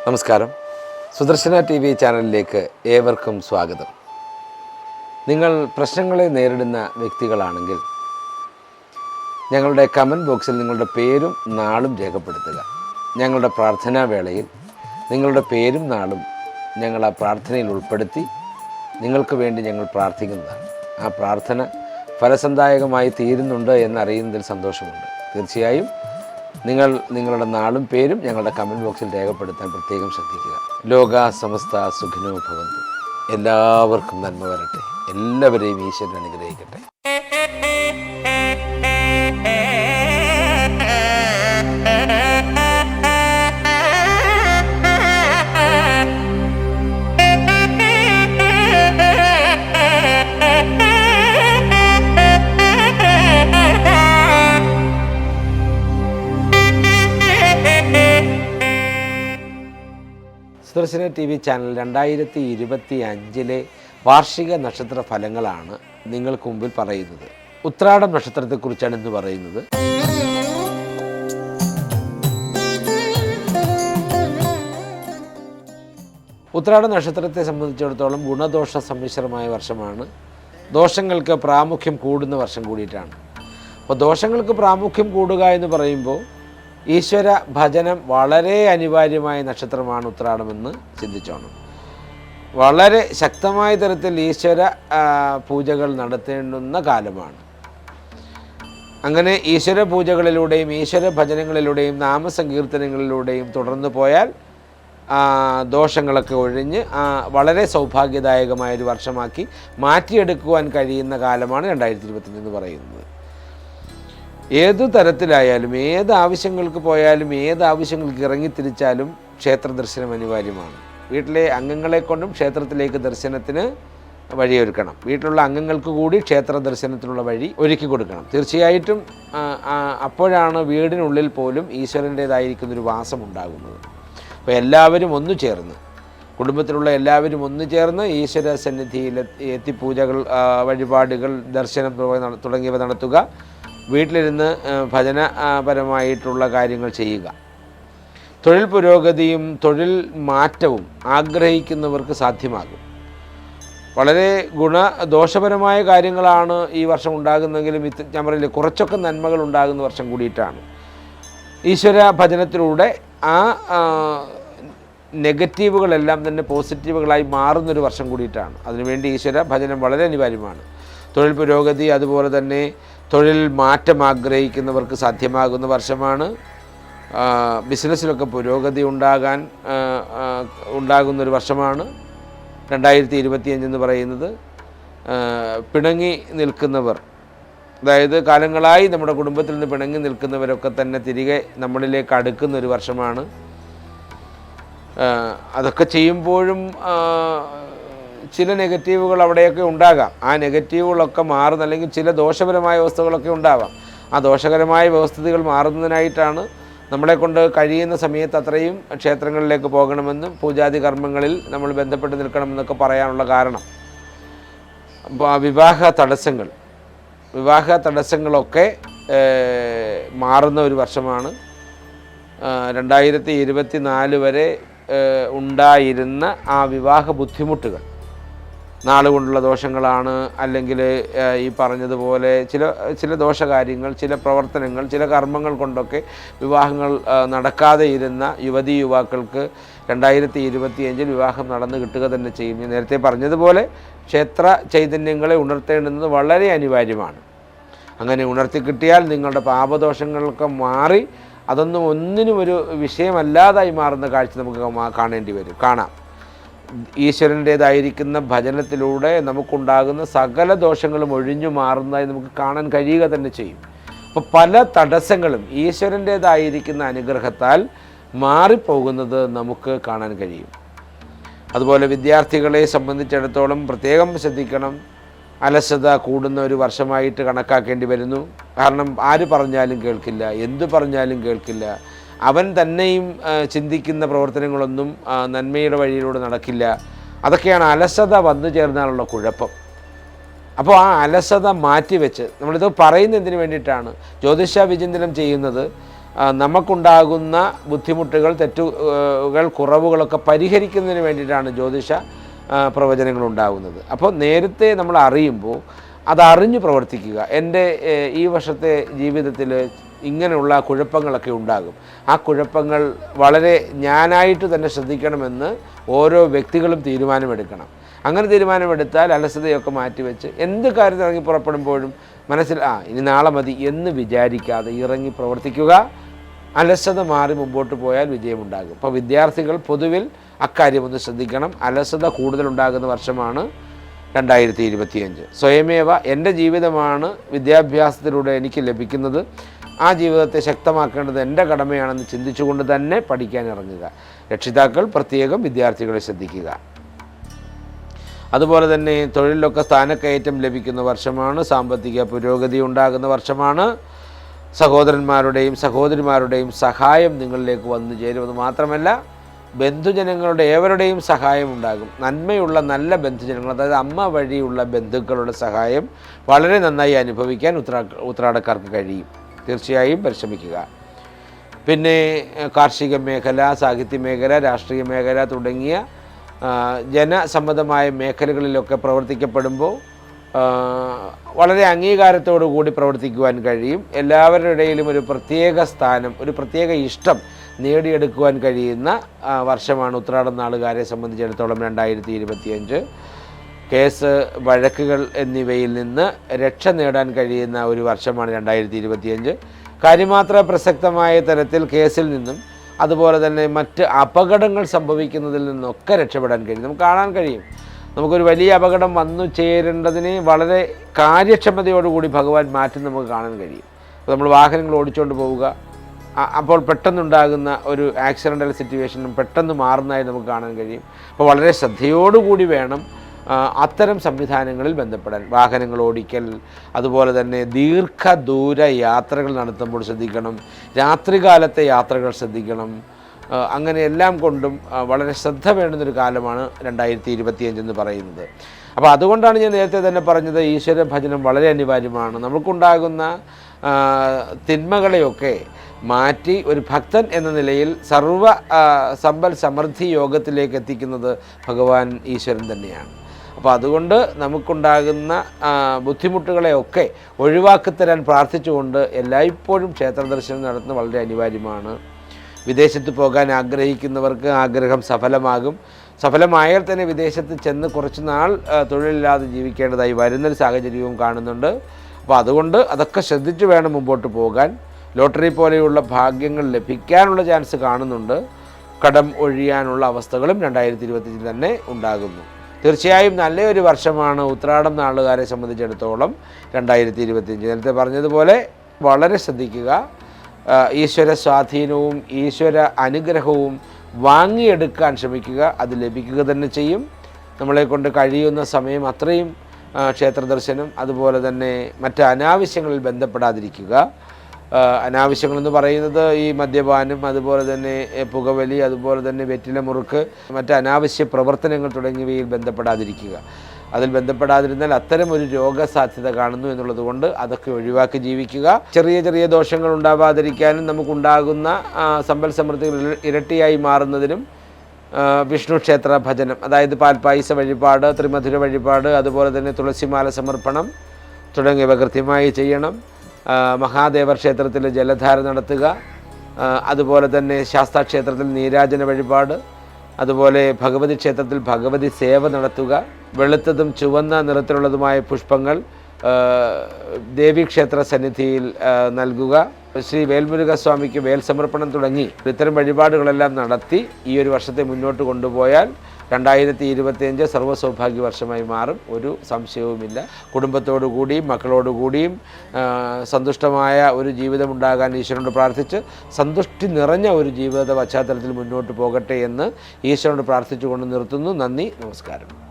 നമസ്കാരം. സുദർശന TV ചാനലിലേക്ക് ഏവർക്കും സ്വാഗതം. നിങ്ങൾ പ്രശ്നങ്ങളെ നേരിടുന്ന വ്യക്തികളാണെങ്കിൽ ഞങ്ങളുടെ കമൻറ്റ് ബോക്സിൽ നിങ്ങളുടെ പേരും നാളും രേഖപ്പെടുത്തുക. ഞങ്ങളുടെ പ്രാർത്ഥനാ വേളയിൽ നിങ്ങളുടെ പേരും നാളും ഞങ്ങൾ ആ പ്രാർത്ഥനയിൽ ഉൾപ്പെടുത്തി നിങ്ങൾക്ക് വേണ്ടി ഞങ്ങൾ പ്രാർത്ഥിക്കുന്നതാണ്. ആ പ്രാർത്ഥന ഫലസന്ദായകമായി തീരുന്നുണ്ട് എന്നറിയുന്നതിൽ സന്തോഷമുണ്ട്. തീർച്ചയായും നിങ്ങൾ നിങ്ങളുടെ നാളും പേരും ഞങ്ങളുടെ കമൻറ്റ് ബോക്സിൽ രേഖപ്പെടുത്താൻ പ്രത്യേകം ശ്രദ്ധിക്കുക. ലോക സമസ്ത സുഖിനോ ഭവന്തു. എല്ലാവർക്കും നന്മ വരട്ടെ. എല്ലാവരെയും ഈശ്വരൻ അനുഗ്രഹിക്കട്ടെ. സുദർശന TV ചാനൽ 2025 വാർഷിക നക്ഷത്ര ഫലങ്ങളാണ് നിങ്ങൾക്ക് മുമ്പിൽ പറയുന്നത്. ഉത്രാടം നക്ഷത്രത്തെക്കുറിച്ചാണ് ഇന്ന് പറയുന്നത്. ഉത്രാട നക്ഷത്രത്തെ സംബന്ധിച്ചിടത്തോളം ഗുണദോഷ സമ്മിശ്രമായ വർഷമാണ്. ദോഷങ്ങൾക്ക് പ്രാമുഖ്യം കൂടുന്ന വർഷം കൂടിയിട്ടാണ്. അപ്പോൾ ദോഷങ്ങൾക്ക് പ്രാമുഖ്യം കൂടുക എന്ന് പറയുമ്പോൾ ഈശ്വര ഭജനം വളരെ അനിവാര്യമായ നക്ഷത്രമാണ് ഉത്രാടമെന്ന് ചിന്തിച്ചോണം. വളരെ ശക്തമായ തരത്തിൽ ഈശ്വര പൂജകൾ നടത്തേണ്ടുന്ന കാലമാണ്. അങ്ങനെ ഈശ്വര പൂജകളിലൂടെയും ഈശ്വര ഭജനങ്ങളിലൂടെയും നാമസങ്കീർത്തനങ്ങളിലൂടെയും തുടർന്നു പോയാൽ ദോഷങ്ങളൊക്കെ ഒഴിഞ്ഞ് വളരെ സൗഭാഗ്യദായകമായൊരു വർഷമാക്കി മാറ്റിയെടുക്കുവാൻ കഴിയുന്ന കാലമാണ് 2025 എന്ന് പറയുന്നത്. ഏതു തരത്തിലായാലും ഏത് ആവശ്യങ്ങൾക്ക് പോയാലും ഏത് ആവശ്യങ്ങൾക്ക് ഇറങ്ങിത്തിരിച്ചാലും ക്ഷേത്ര ദർശനം അനിവാര്യമാണ്. വീട്ടിലെ അംഗങ്ങളെ കൊണ്ടും ക്ഷേത്രത്തിലേക്ക് ദർശനത്തിന് വഴിയൊരുക്കണം. വീട്ടിലുള്ള അംഗങ്ങൾക്ക് കൂടി ക്ഷേത്ര ദർശനത്തിനുള്ള വഴി ഒരുക്കി കൊടുക്കണം. തീർച്ചയായിട്ടും അപ്പോഴാണ് വീടിനുള്ളിൽ പോലും ഈശ്വരൻ്റേതായിരിക്കുന്നൊരു വാസം ഉണ്ടാകുന്നത്. അപ്പോൾ എല്ലാവരും ഒന്നു ചേർന്ന്, കുടുംബത്തിലുള്ള എല്ലാവരും ഒന്നു ചേർന്ന് ഈശ്വര സന്നിധിയിൽ എത്തി പൂജകൾ, വഴിപാടുകൾ, ദർശനം തുടങ്ങിയവ നടത്തുക. വീട്ടിലിരുന്ന് ഭജനപരമായിട്ടുള്ള കാര്യങ്ങൾ ചെയ്യുക. തൊഴിൽ പുരോഗതിയും തൊഴിൽ മാറ്റവും ആഗ്രഹിക്കുന്നവർക്ക് സാധ്യമാകും. വളരെ ദോഷപരമായ കാര്യങ്ങളാണ് ഈ വർഷം ഉണ്ടാകുന്നെങ്കിലും ഞാൻ പറയില്ലേ, കുറച്ചൊക്കെ നന്മകൾ ഉണ്ടാകുന്ന വർഷം കൂടിയിട്ടാണ്. ഈശ്വര ഭജനത്തിലൂടെ ആ നെഗറ്റീവുകളെല്ലാം തന്നെ പോസിറ്റീവുകളായി മാറുന്നൊരു വർഷം കൂടിയിട്ടാണ്. അതിനുവേണ്ടി ഈശ്വര ഭജനം വളരെ അനിവാര്യമാണ്. തൊഴിൽ പുരോഗതി, അതുപോലെ തന്നെ തൊഴിൽ മാറ്റം ആഗ്രഹിക്കുന്നവർക്ക് സാധ്യമാകുന്ന വർഷമാണ്. ബിസിനസ്സിലൊക്കെ പുരോഗതി ഉണ്ടാകുന്നൊരു വർഷമാണ് 2025 എന്ന് പറയുന്നത്. പിണങ്ങി നിൽക്കുന്നവർ, അതായത് കാലങ്ങളായി നമ്മുടെ കുടുംബത്തിൽ നിന്ന് പിണങ്ങി നിൽക്കുന്നവരൊക്കെ തന്നെ തിരികെ നമ്മളിലേക്ക് അടുക്കുന്നൊരു വർഷമാണ്. അതൊക്കെ ചെയ്യുമ്പോഴും ചില നെഗറ്റീവുകൾ അവിടെയൊക്കെ ഉണ്ടാകാം. ആ നെഗറ്റീവുകളൊക്കെ മാറുന്ന, അല്ലെങ്കിൽ ചില ദോഷപരമായ വ്യവസ്ഥകളൊക്കെ ഉണ്ടാവാം. ആ ദോഷകരമായ വ്യവസ്ഥിതികൾ മാറുന്നതിനായിട്ടാണ് നമ്മളെ കൊണ്ട് കഴിയുന്ന സമയത്ത് അത്രയും ക്ഷേത്രങ്ങളിലേക്ക് പോകണമെന്നും പൂജാതി കർമ്മങ്ങളിൽ നമ്മൾ ബന്ധപ്പെട്ട് നിൽക്കണമെന്നൊക്കെ പറയാനുള്ള കാരണം. വിവാഹ തടസ്സങ്ങളൊക്കെ മാറുന്ന ഒരു വർഷമാണ്. 2024 വരെ ഉണ്ടായിരുന്ന ആ വിവാഹ ബുദ്ധിമുട്ടുകൾ നാളുകൊണ്ടുള്ള ദോഷങ്ങളാണ്, അല്ലെങ്കിൽ ഈ പറഞ്ഞതുപോലെ ചില ദോഷകാര്യങ്ങൾ, ചില പ്രവർത്തനങ്ങൾ, ചില കർമ്മങ്ങൾ കൊണ്ടൊക്കെ വിവാഹങ്ങൾ നടക്കാതെ ഇരുന്ന യുവതീ യുവാക്കൾക്ക് 2025 വിവാഹം നടന്നു കിട്ടുക തന്നെ ചെയ്യും. ഞാൻ നേരത്തെ പറഞ്ഞതുപോലെ ക്ഷേത്ര ചൈതന്യങ്ങളെ ഉണർത്തേണ്ടുന്നത് വളരെ അനിവാര്യമാണ്. അങ്ങനെ ഉണർത്തി കിട്ടിയാൽ നിങ്ങളുടെ പാപദോഷങ്ങളൊക്കെ മാറി ഒന്നിനും ഒരു വിഷയമല്ലാതായി മാറുന്ന കാഴ്ച നമുക്ക് കാണാം. ഈശ്വരൻ്റേതായിരിക്കുന്ന ഭജനത്തിലൂടെ നമുക്കുണ്ടാകുന്ന സകല ദോഷങ്ങളും ഒഴിഞ്ഞു മാറുന്നതായി നമുക്ക് കാണാൻ കഴിയുക തന്നെ ചെയ്യും. അപ്പോൾ പല തടസ്സങ്ങളും ഈശ്വരൻ്റേതായിരിക്കുന്ന അനുഗ്രഹത്താൽ മാറിപ്പോകുന്നത് നമുക്ക് കാണാൻ കഴിയും. അതുപോലെ വിദ്യാർത്ഥികളെ സംബന്ധിച്ചിടത്തോളം പ്രത്യേകം ശ്രദ്ധിക്കണം. അലസത കൂടുന്ന ഒരു വർഷമായിട്ട് കണക്കാക്കേണ്ടി വരുന്നു. കാരണം ആര് പറഞ്ഞാലും കേൾക്കില്ല, എന്തു പറഞ്ഞാലും കേൾക്കില്ല. അവൻ തന്നെയും ചിന്തിക്കുന്ന പ്രവർത്തനങ്ങളൊന്നും നന്മയുടെ വഴിയിലൂടെ നടക്കില്ല. അതൊക്കെയാണ് അലസത വന്നു ചേർന്നാലുള്ള കുഴപ്പം. അപ്പോൾ ആ അലസത മാറ്റിവെച്ച് നമ്മളിത് പറയുന്നതിന് വേണ്ടിയിട്ടാണ് ജ്യോതിഷ വിചിന്തനം ചെയ്യുന്നത്. നമുക്കുണ്ടാകുന്ന ബുദ്ധിമുട്ടുകൾ, തെറ്റുകൾ, കുറവുകളൊക്കെ പരിഹരിക്കുന്നതിന് വേണ്ടിയിട്ടാണ് ജ്യോതിഷ പ്രവചനങ്ങൾ ഉണ്ടാകുന്നത്. അപ്പോൾ നേരത്തെ നമ്മൾ അറിയുമ്പോൾ അതറിഞ്ഞ് പ്രവർത്തിക്കുക. എൻ്റെ ഈ വർഷത്തെ ജീവിതത്തിൽ ഇങ്ങനെയുള്ള കുഴപ്പങ്ങളൊക്കെ ഉണ്ടാകും, ആ കുഴപ്പങ്ങൾ വളരെ ഞാനായിട്ട് തന്നെ ശ്രദ്ധിക്കണമെന്ന് ഓരോ വ്യക്തികളും തീരുമാനമെടുക്കണം. അങ്ങനെ തീരുമാനമെടുത്താൽ അലസതയൊക്കെ മാറ്റിവെച്ച് എന്ത് കാര്യത്തിൽ ഇറങ്ങി പുറപ്പെടുമ്പോഴും മനസ്സിൽ ഇനി നാളെ മതി എന്ന് വിചാരിക്കാതെ ഇറങ്ങി പ്രവർത്തിക്കുക. അലസത മാറി മുമ്പോട്ട് പോയാൽ വിജയമുണ്ടാകും. അപ്പോൾ വിദ്യാർത്ഥികൾ പൊതുവിൽ അക്കാര്യം ഒന്ന് ശ്രദ്ധിക്കണം. അലസത കൂടുതലുണ്ടാകുന്ന വർഷമാണ് 2025. സ്വയമേവ എൻ്റെ ജീവിതമാണ് വിദ്യാഭ്യാസത്തിലൂടെ എനിക്ക് ലഭിക്കുന്നത്, ആ ജീവിതത്തെ ശക്തമാക്കേണ്ടത് എൻ്റെ കടമയാണെന്ന് ചിന്തിച്ചുകൊണ്ട് തന്നെ പഠിക്കാൻ ഇറങ്ങുക. രക്ഷിതാക്കൾ പ്രത്യേകം വിദ്യാർത്ഥികളെ ശ്രദ്ധിക്കുക. അതുപോലെ തന്നെ തൊഴിലിലൊക്കെ സ്ഥാനക്കയറ്റം ലഭിക്കുന്ന വർഷമാണ്. സാമ്പത്തിക പുരോഗതി ഉണ്ടാകുന്ന വർഷമാണ്. സഹോദരന്മാരുടെയും സഹോദരിമാരുടെയും സഹായം നിങ്ങളിലേക്ക് വന്നു ചേരുമെന്ന് മാത്രമല്ല, ബന്ധുജനങ്ങളുടെ ഏവരുടെയും സഹായം ഉണ്ടാകും. നന്മയുള്ള നല്ല ബന്ധുജനങ്ങൾ, അതായത് അമ്മ വഴിയുള്ള ബന്ധുക്കളുടെ സഹായം വളരെ നന്നായി അനുഭവിക്കാൻ ഉത്രാടക്കാർക്ക് കഴിയും. തീർച്ചയായും പരിശ്രമിക്കുക. പിന്നെ കാർഷിക മേഖല, സാഹിത്യ മേഖല, രാഷ്ട്രീയ മേഖല തുടങ്ങിയ ജനസമ്മതമായ മേഖലകളിലൊക്കെ പ്രവർത്തിക്കപ്പെടുമ്പോൾ വളരെ അംഗീകാരത്തോടു കൂടി പ്രവർത്തിക്കുവാൻ കഴിയും. എല്ലാവരുടെ ഇടയിലും ഒരു പ്രത്യേക സ്ഥാനം, ഒരു പ്രത്യേക ഇഷ്ടം നേടിയെടുക്കുവാൻ കഴിയുന്ന വർഷമാണ് ഉത്രാടം നാളുകാരെ സംബന്ധിച്ചിടത്തോളം 2025. കേസ്, വഴക്കുകൾ എന്നിവയിൽ നിന്ന് രക്ഷ നേടാൻ കഴിയുന്ന ഒരു വർഷമാണ് 2025. കാര്യമാത്ര പ്രസക്തമായ തരത്തിൽ കേസിൽ നിന്നും അതുപോലെ തന്നെ മറ്റ് അപകടങ്ങൾ സംഭവിക്കുന്നതിൽ നിന്നൊക്കെ രക്ഷപ്പെടാൻ കഴിയും. നമുക്ക് കാണാൻ കഴിയും, നമുക്കൊരു വലിയ അപകടം വന്നു ചേരേണ്ടതിനെ വളരെ കാര്യക്ഷമതയോടുകൂടി ഭഗവാൻ മാറ്റി നമുക്ക് കാണാൻ കഴിയും. അപ്പോൾ നമ്മൾ വാഹനങ്ങൾ ഓടിച്ചുകൊണ്ട് പോവുക, അപ്പോൾ പെട്ടെന്നുണ്ടാകുന്ന ഒരു ആക്സിഡൻ്റൽ സിറ്റുവേഷനും പെട്ടെന്ന് മാറുന്നതായി നമുക്ക് കാണാൻ കഴിയും. അപ്പോൾ വളരെ ശ്രദ്ധയോടുകൂടി വേണം അത്തരം സംവിധാനങ്ങളിൽ ബന്ധപ്പെടാൻ. വാഹനങ്ങൾ ഓടിക്കൽ, അതുപോലെ തന്നെ ദീർഘദൂര യാത്രകൾ നടത്തുമ്പോൾ ശ്രദ്ധിക്കണം, രാത്രികാലത്തെ യാത്രകൾ ശ്രദ്ധിക്കണം. അങ്ങനെ എല്ലാം കൊണ്ടും വളരെ ശ്രദ്ധ വേണ്ടുന്നൊരു കാലമാണ് 2025 എന്ന് പറയുന്നത്. അപ്പോൾ അതുകൊണ്ടാണ് ഞാൻ നേരത്തെ തന്നെ പറഞ്ഞത്, ഈശ്വര ഭജനം വളരെ അനിവാര്യമാണ്. നമുക്കുണ്ടാകുന്ന തിന്മകളെയൊക്കെ മാറ്റി ഒരു ഭക്തൻ എന്ന നിലയിൽ സർവ്വ സമ്പൽ സമൃദ്ധി യോഗത്തിലേക്ക് എത്തിക്കുന്നത് ഭഗവാൻ ഈശ്വരൻ തന്നെയാണ്. അപ്പോൾ അതുകൊണ്ട് നമുക്കുണ്ടാകുന്ന ബുദ്ധിമുട്ടുകളെയൊക്കെ ഒഴിവാക്കിത്തരാൻ പ്രാർത്ഥിച്ചുകൊണ്ട് എല്ലായ്പ്പോഴും ക്ഷേത്ര ദർശനം നടത്തുന്നത് വളരെ അനിവാര്യമാണ്. വിദേശത്ത് പോകാൻ ആഗ്രഹിക്കുന്നവർക്ക് ആഗ്രഹം സഫലമാകും. സഫലമായാൽ തന്നെ വിദേശത്ത് ചെന്ന് കുറച്ച് നാൾ തൊഴിലില്ലാതെ ജീവിക്കേണ്ടതായി വരുന്നൊരു സാഹചര്യവും കാണുന്നുണ്ട്. അപ്പോൾ അതുകൊണ്ട് അതൊക്കെ ശ്രദ്ധിച്ചു വേണം മുമ്പോട്ട് പോകാൻ. ലോട്ടറി പോലെയുള്ള ഭാഗ്യങ്ങൾ ലഭിക്കാനുള്ള ചാൻസ് കാണുന്നുണ്ട്. കടം ഒഴിയാനുള്ള അവസ്ഥകളും 2025 തന്നെ ഉണ്ടാകുന്നു. തീർച്ചയായും നല്ലൊരു വർഷമാണ് ഉത്രാടം നാളുകാരെ സംബന്ധിച്ചിടത്തോളം 2025. നേരത്തെ പറഞ്ഞതുപോലെ വളരെ ശ്രദ്ധിക്കുക. ഈശ്വര സ്വാധീനവും ഈശ്വര അനുഗ്രഹവും വാങ്ങിയെടുക്കാൻ ശ്രമിക്കുക. അത് ലഭിക്കുക തന്നെ ചെയ്യും. നമ്മളെക്കൊണ്ട് കഴിയുന്ന സമയം അത്രയും ക്ഷേത്ര ദർശനം, അതുപോലെ തന്നെ മറ്റ് അനാവശ്യങ്ങളിൽ ബന്ധപ്പെടാതിരിക്കുക. അനാവശ്യങ്ങളെന്ന് പറയുന്നത് ഈ മദ്യപാനം, അതുപോലെ തന്നെ പുകവലി, അതുപോലെ തന്നെ വെറ്റില മുറുക്ക്, മറ്റ് അനാവശ്യ പ്രവർത്തനങ്ങൾ തുടങ്ങിയവയിൽ ബന്ധപ്പെടാതിരിക്കുക. അതിൽ ബന്ധപ്പെടാതിരുന്നാൽ അത്തരം ഒരു രോഗസാധ്യത കാണുന്നു എന്നുള്ളത് കൊണ്ട് അതൊക്കെ ഒഴിവാക്കി ജീവിക്കുക. ചെറിയ ചെറിയ ദോഷങ്ങൾ ഉണ്ടാവാതിരിക്കാനും നമുക്കുണ്ടാകുന്ന സമ്പൽ സമൃദ്ധികൾ ഇരട്ടിയായി മാറുന്നതിനും വിഷ്ണു ക്ഷേത്ര ഭജനം, അതായത് പാൽപ്പായസ വഴിപാട്, ത്രിമധുര വഴിപാട്, അതുപോലെ തന്നെ തുളസിമാല സമർപ്പണം തുടങ്ങിയവ കൃത്യമായി ചെയ്യണം. മഹാദേവ ക്ഷേത്രത്തിൽ ജലധാര നടത്തുക, അതുപോലെ തന്നെ ശാസ്താക്ഷേത്രത്തിൽ നീരാജന വഴിപാട്, അതുപോലെ ഭഗവതി ക്ഷേത്രത്തിൽ ഭഗവതി സേവ നടത്തുക. വെളുത്തതും ചുവന്ന നിറത്തിലുള്ളതുമായ പുഷ്പങ്ങൾ ദേവീക്ഷേത്ര സന്നിധിയിൽ നൽകുക. ശ്രീ വേൽമുരുകസ്വാമിക്ക് വേൽ സമർപ്പണം തുടങ്ങി ഇത്തരം വഴിപാടുകളെല്ലാം നടത്തി ഈ ഒരു വർഷത്തെ മുന്നോട്ട് കൊണ്ടുപോയാൽ 2025 സർവ്വസൗഭാഗ്യ വർഷമായി മാറും. ഒരു സംശയവുമില്ല. കുടുംബത്തോടു കൂടിയും മക്കളോടുകൂടിയും സന്തുഷ്ടമായ ഒരു ജീവിതമുണ്ടാകാൻ ഈശ്വരനോട് പ്രാർത്ഥിച്ച് സന്തുഷ്ടി നിറഞ്ഞ ഒരു ജീവിത പശ്ചാത്തലത്തിൽ മുന്നോട്ട് പോകട്ടെ എന്ന് ഈശ്വരനോട് പ്രാർത്ഥിച്ചുകൊണ്ട് നിർത്തുന്നു. നന്ദി, നമസ്കാരം.